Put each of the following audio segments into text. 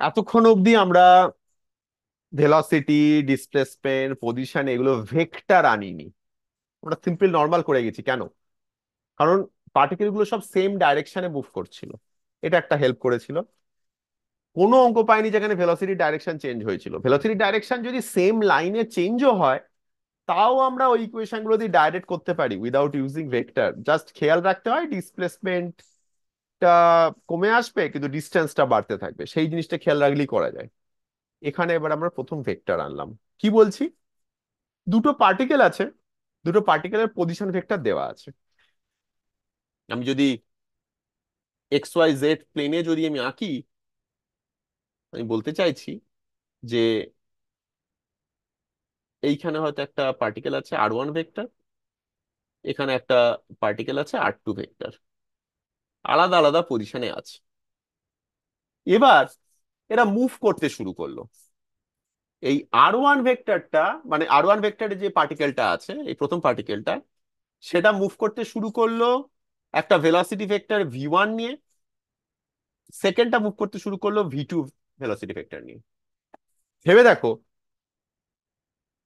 এতক্ষণ অবধি আমরা ভেলোসিটি, ডিসপ্লেসমেন্ট, পজিশন এগুলো ভেক্টর আনিনি। আমরা সিম্পল নর্মাল করে গেছি। কেন? কারণ পার্টিকেল গুলো সব সেম ডাইরেকশনে মুভ করছিল। এটা একটা হেল্প করেছিল। কোনো অঙ্ক পাইনি যেখানে ভেলোসিটি ডাইরেকশন চেঞ্জ হয়েছিল। ভেলোসিটি ডাইরেকশন যদি সেম লাইনে চেঞ্জও হয়, তাও আমরা ওই ইকুয়েশন গুলো দিয়ে ডাইরেক্ট করতে পারি উইদাউট ইউজিং ভেক্টর। জাস্ট খেয়াল রাখতে হয় ডিসপ্লেসমেন্টটা কমে আসবে কিন্তু ডিস্টেন্সটা বাড়তে থাকবে, সেই জিনিসটা খেয়াল রাখলেই করা যায়। এখানে এবার আমরা প্রথম ভেক্টর আনলাম। কি বলছি? দুটো পার্টিকেল আছে, দুটো পার্টিকেলের পজিশন ভেক্টর দেওয়া আছে। আমি যদি এক্স ওয়াই জেড প্লেনে যদি আমি আঁকি, আমি বলতে চাইছি যে এইখানে হয়তো একটা পার্টিকেল আছে আর ওয়ান ভেক্টর, এখানে একটা পার্টিকেল আছে আর টু ভেক্টর, আলাদা আলাদা পজিশনে আছে। এবার এরা মুভ করতে শুরু করলো। এই আর ওয়ান ভেক্টরটা, মানে আর ওয়ান ভেক্টরে যে পার্টিকেলটা আছে, এই প্রথম পার্টিকেলটা, সেটা মুভ করতে শুরু করলো একটা ভেলোসিটি ভেক্টর ভি ওয়ান নিয়ে। সেকেন্ডটা মুভ করতে শুরু করলো ভি টু ভেলোসিটি ভেক্টর নিয়ে। ভেবে দেখো,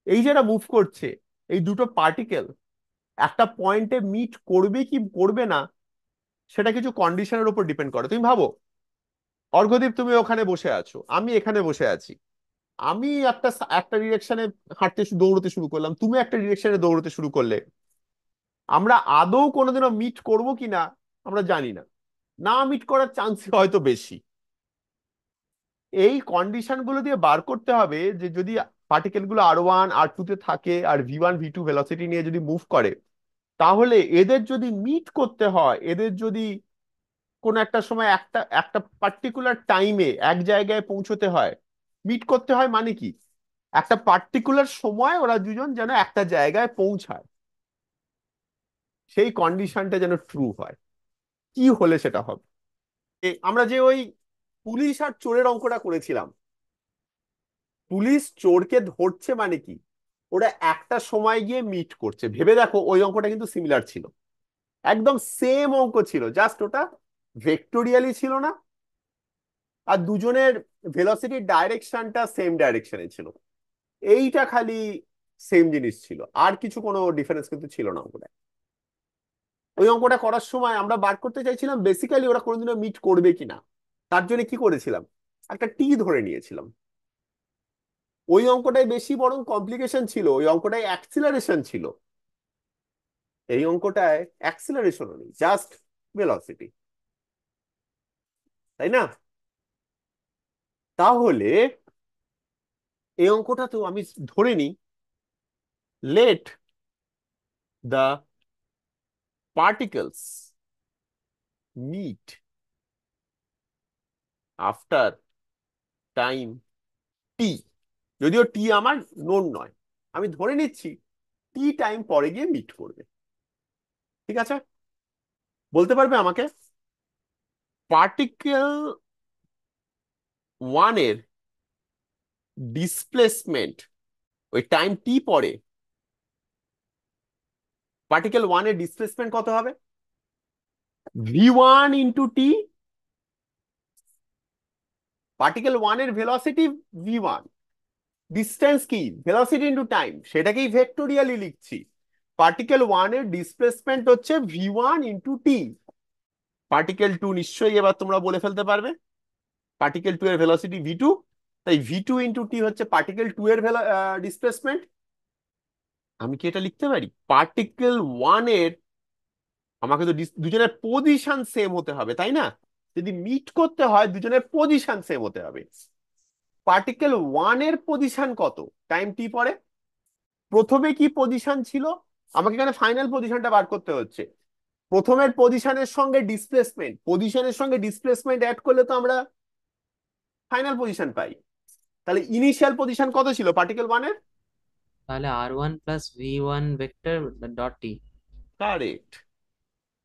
এই যেটা মুভ করছে, এই দুটো পার্টিকেল একটা পয়েন্টে মিট করবে কি করবে না, সেটা কিছু কন্ডিশনের উপর ডিপেন্ড করে। তুমি ভাবো, অর্ঘদীপ তুমি ওখানে বসে আছো, আমি এখানে বসে আছি। আমি একটা একটা ডিরেকশনে দৌড়তে শুরু করলাম, তুমি একটা ডিরেকশনে দৌড়তে শুরু করলে। আমরা আদৌ কোনোদিনও মিট করব কিনা আমরা জানি না। না মিট করার চান্স হয়তো বেশি। এই কন্ডিশন গুলো দিয়ে বার করতে হবে যে যদি পার্টিকেল গুলো আর ওয়ান আর টু তে থাকে আর ভি1 ভি2 ভেলোসিটি নিয়ে যদি মুভ করে, তাহলে এদের যদি মিট করতে হয়, এদের যদি কোন একটা সময় একটা একটা পার্টিকুলার টাইমে এক জায়গায় পৌঁছতে হয়, মিট করতে হয় মানে কি, একটা পার্টিকুলার সময় ওরা দুজন যেন একটা জায়গায় পৌঁছায়, সেই কন্ডিশনটা যেন ট্রু হয়। কি হলে সেটা হবে? আমরা যে ওই পুলিশ আর চোরের অঙ্কটা করেছিলাম, পুলিশ চোরকে ধরছে মানে কি, ওরা একটা সময় গিয়ে মিট করছে। ভেবে দেখো, ওই অঙ্কটা কিন্তু সিমিলার ছিল, একদম সেম অঙ্ক ছিল, জাস্ট ওটা ভেক্টোরিয়ালি ছিল না, আর দুজনের ভেলোসিটির ডাইরেকশনটা সেম ডাইরেকশনে ছিল। এইটা খালি সেম জিনিস ছিল, আর কিছু কোনো ডিফারেন্স কিন্তু ছিল না অঙ্কটা। ওই অঙ্কটা করার সময় আমরা বার করতে চাইছিলাম বেসিক্যালি ওরা কোনোদিনও মিট করবে কিনা। তার জন্য কি করেছিলাম, একটা টি ধরে নিয়েছিলাম। ওই অঙ্কটাই বেশি বরং কমপ্লিকেশন ছিল, ওই অঙ্কটায় অ্যাক্সিলারেশন ছিল। এই অঙ্কটায় অ্যাক্সিলারেশনও নেই, জাস্ট ভেলোসিটি। তাই না? তাহলে এই অঙ্কটা তো আমি ধরে নিই, let the particles meet after time T. যদিও টি আমার নোন নয়, আমি ধরে নিচ্ছি টি টাইম পরে গিয়ে মিট করবে। ঠিক আছে? বলতে পারবে আমাকে পার্টিকেল ওয়ানের ডিসপ্লেসমেন্ট ওই টাইম টি পরে, পার্টিকেল ওয়ানের ডিসপ্লেসমেন্ট কত হবে? ভি1 × টি। পার্টিকেল ওয়ানের ভেলোসিটি ভি1, ডিস্টেন্স কি, ভেলোসিটি ইন্টু টাইম, সেটাকেই ভেক্টোরিয়ালি লিখছি। পার্টিকেল ওয়ানের ডিসপ্লেসমেন্ট হচ্ছে ভি1 × টি। পার্টিকেল 2 নিশ্চয়ই এবার তোমরা বলে ফেলতে পারবে, পার্টিকেল 2 এর ভেলোসিটি ভি2, তাই ভি2 × টি হচ্ছে পার্টিকেল 2 এর ডিসপ্লেসমেন্ট। আমি কি এটা লিখতে পারি পার্টিকেল 1 এর, আমাকে তো দুজনের পজিশন সেম হতে হবে তাই না? যদি মিট করতে হয় দুজনের পজিশন সেম হতে হবে। পার্টিকেল 1 এর পজিশন কত টাইম টি পরে? প্রথমে কি পজিশন ছিল, আমাকে এখানে ফাইনাল পজিশনটা বার করতে হচ্ছে। প্রথমের পজিশনের সঙ্গে ডিসপ্লেসমেন্ট, পজিশনের সঙ্গে ডিসপ্লেসমেন্ট অ্যাড করলে তো আমরা ফাইনাল পজিশন পাই। তাহলে ইনিশিয়াল পজিশন কত ছিল পার্টিকেল 1 এর? তাহলে r1 + v1 vector dot T. Correct.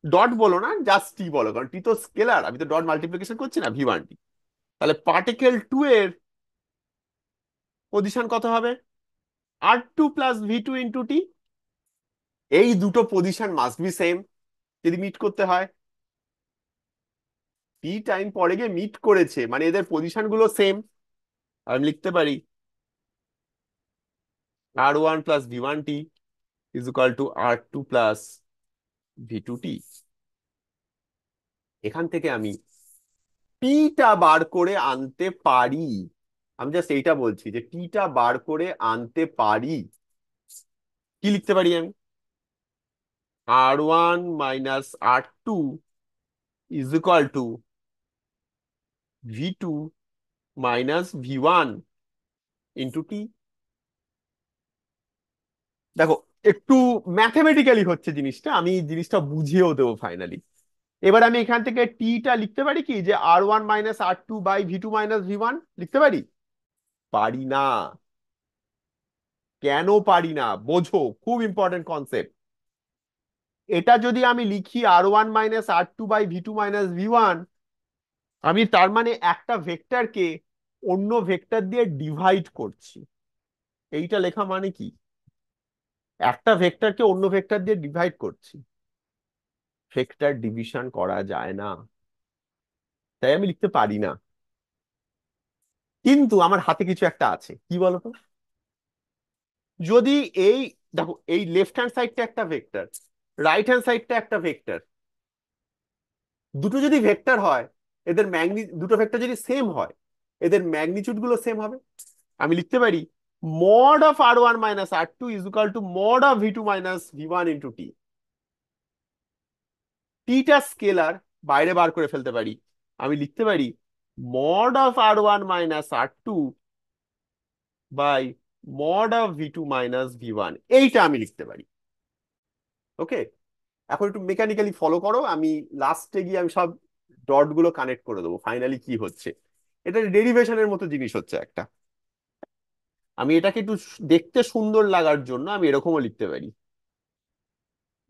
Dot বলো না, জাস্ট টি বলো, কারণ টি তো স্কেলার, আমি তো ডট মাল্টিপ্লিকেশন করছি না, ভি1 টি। তাহলে পার্টিকেল 2 এর পজিশন কত হবে? r2 + v2 × টি। এই দুটো পজিশন মাস্ট বি সেম যদি মিট করতে হয়। টি টাইম পরে গিয়ে মিট করেছে, মানে এদের পজিশন গুলো সেম। আমি লিখতে পারি R1 plus V1t is equal two R2 plus V2t। এখান থেকে আমি টিটা বার করে আনতে পারি। আমি জাস্ট এইটা বলছি যে টিটা বার করে আনতে পারি। কি লিখতে পারি আমি? R1 minus R2 is equal to V2 minus V1 into T. দেখো, একটু ম্যাথমেটিক্যালি হচ্ছে জিনিসটা, আমি জিনিসটা বুঝিয়েও দেবো ফাইনালি। এবার আমি এখান থেকে টিটা লিখতে পারি কি, যে R1 minus R2 by V2 minus V1 লিখতে পারি? পারি না। কেন পারি না বোঝো, খুব ইম্পর্টেন্ট কনসেপ্ট। এটা যদি আমি লিখি R1 minus R2 by V2 minus V1, আমি তার মানে একটা ভেক্টরকে অন্য ভেক্টর দিয়ে ডিভাইড করছি। এইটা লেখা মানে কি? একটা ভেক্টরকে অন্য ভেক্টর দিয়ে ডিভাইড করছি। ভেক্টর ডিভিশন করা যায় না, তাই আমি লিখতে পারি না। কিন্তু আমার হাতে কিছু একটা আছে, কি বলতো? যদি এই, দেখো এই লেফট হ্যান্ড সাইডটা একটা ভেক্টর, রাইট হ্যান্ড সাইডটা একটা ভেক্টর, দুটো যদি ভেক্টর হয়, এদের দুটো ভেক্টর যদি সেম হয়, এদের ম্যাগনিচিউড গুলো সেম হবে। আমি লিখতে পারি mod of R1 minus R2 is equal to mod of V2 minus V1 into T. টিটা স্কেলার, বাইরে বার করে ফেলতে পারি। আমি লিখতে পারি mod of R1 minus R2 by mod of V2 minus V1। এইটা আমি লিখতে পারি। ওকে, এখন একটু মেকানিক্যালি ফলো করো, আমি লাস্টে গিয়ে আমি সব ডট গুলো কানেক্ট করে দেবো ফাইনালি কি হচ্ছে। এটা ডেরিভেশনের মতো জিনিস হচ্ছে একটা। আমি এটাকে একটু দেখতে সুন্দর লাগার জন্য আমি এরকমও লিখতে পারি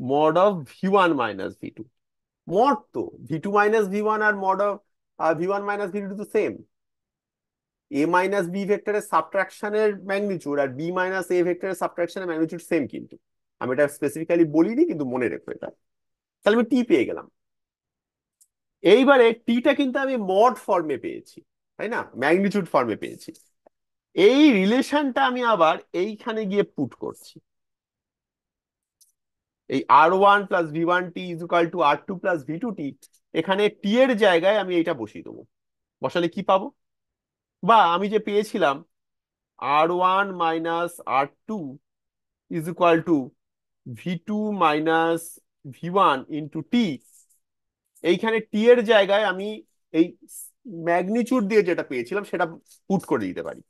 mod of V1 minus V2। Mod তো V2 মাইনাস V1 আর mod of V1 minus V2 তো সেম। এ মাইনাস বি ভেক্টরের সাবট্রাকশনের ম্যাগনিচিউড আর বি মাইনাস এ ভেক্টরের সাবট্রাকশনের ম্যাগনিচিউড সেম কিন্তু। আমি এটা স্পেসিফিক্যালি বলিনি, কিন্তু মনে রেখো এটা। তাহলে আমি টি পেয়ে গেলাম। এইবারে টিটা কিন্তু আমি মড ফর্মে পেয়েছি, তাই না? ম্যাগনিচিউড ফর্মে পেয়েছি। এই রিলেশনটা আমি আবার এইখানে গিয়ে পুট করছি। এই R1 plus V1t is equal two R2 plus V2t, এখানে টি এর জায়গায় আমি এইটা বসিয়ে দেবো। বসালে কি পাবো? বা আমি যে পেয়েছিলাম R1 minus R2 is equal to V2 minus V1 into T, এইখানে টি এর জায়গায় আমি এই ম্যাগনিচিউড দিয়ে যেটা পেয়েছিলাম সেটা পুট করে দিতে পারি।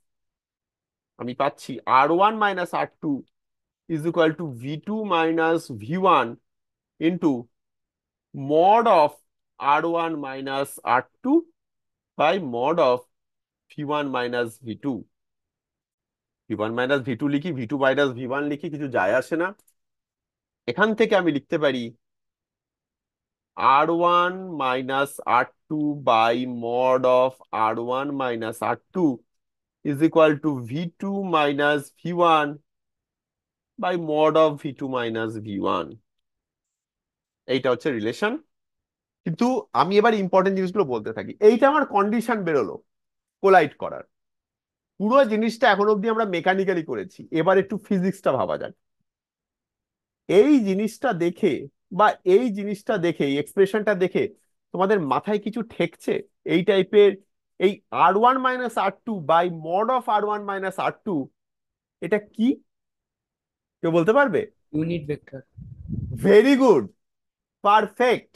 আমি পাচ্ছি R1 minus R2 is equal to V2 minus V1 into mod of R1 minus R2 by mod of V1 minus V2। V1 minus V2 লিখি, V2 মাইনাস V1 লিখি, কিছু যায় আসে না। এখান থেকে আমি লিখতে পারি R1 minus R2 by mod of R1 minus R2 is equal to V2 minus V1 by mod of V2 minus V1। এইটা হচ্ছে রিলেশন। কিন্তু আমি এবার ইম্পর্টেন্ট জিনিসগুলো বলতে থাকি। এইটা আমার কন্ডিশন বেরোলো কোলাইড করার। পুরো জিনিসটা এখন অব্দি আমরা মেকানিক্যালি করেছি, এবার একটু ফিজিক্সটা ভাবা যাক। এই জিনিসটা দেখে, বা এই জিনিসটা দেখে, এই এক্সপ্রেশনটা দেখে তোমাদের মাথায় কিছু ঠেকছে? এই টাইপের, এই R1 minus R2 by mod of R1 minus R2, এটা কি কেউ বলতে পারবে? Unit vector. Very good, perfect.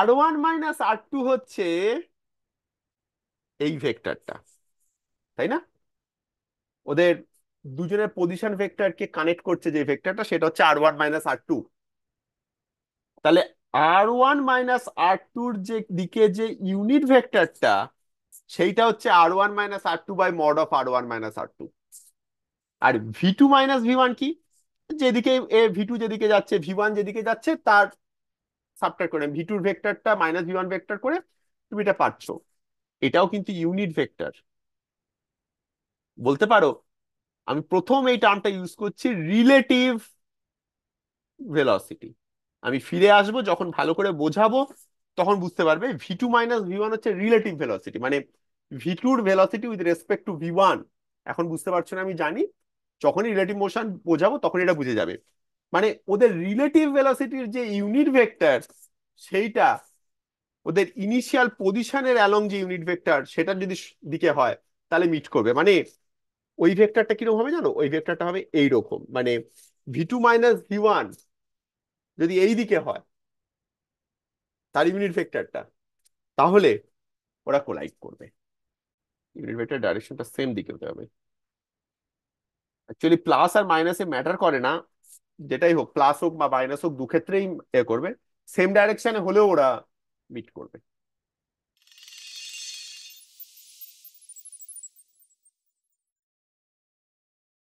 R1 minus R2 হচ্ছে এই ভেক্টরটা, তাই না? ওদের দুজনের পজিশন ভেক্টরকে কানেক্ট করছে যে ভেক্টরটা, সেটা হচ্ছে R1 মাইনাস R2। তাহলে R1 মাইনাস R2 র যে দিকে যে ইউনিট ভেক্টরটা, সেইটা হচ্ছে R1 minus R2 by mod of R1 minus R2। আর V2 মাইনাস V1 কি? যেদিকে V2 যেদিকে যাচ্ছে, V1 যেদিকে যাচ্ছে তার সাবট্রাক্ট করে V2 ভেক্টরটা মাইনাস V1 ভেক্টর করে তুমি এটা পাচ্ছ। এটাও কিন্তু ইউনিট ভেক্টর। বলতে পারো আমি প্রথম এই টার্মটা ইউজ করছি, রিলেটিভ ভেলোসিটি। আমি ফিরে আসবো যখন ভালো করে বোঝাবো, তখন বুঝতে পারবে v2 - v1 হচ্ছে রিলেটিভ ভেলোসিটি, মানে v2-র velocity with respect to v1। এখন বুঝতে পারছো না আমি জানি, যখনই রিলেটিভ মোশন বোঝাবো তখন এটা বুঝে যাবে। মানে ওদের রিলেটিভ ভেলোসিটির যে ইউনিট ভেক্টর, সেইটা ওদের ইনিশিয়াল পজিশনের অ্যালং যে ইউনিট ভেক্টর সেটার যদি দিকে হয়, তাহলে মিট করবে। মানে ওই ভেক্টরটা কিরকম হবে জানো? ওই ভেক্টরটা হবে এইরকম, মানে v2 - v1 যদি এই দিকে হয় তার ইউনিট ভেক্টরটা, তাহলে ওরা কোলাইড করবে। ইউনিট ভেক্টর ডাইরেকশনটা সেম দিকে হতে হবে। অ্যাকচুয়ালি প্লাস আর মাইনাসে ম্যাটার করে না, যেটাই হোক, প্লাস হোক বা মাইনাস হোক, দু ক্ষেত্রেই এ করবে, সেম ডাইরেকশনে হলেও ওরা মিট করবে।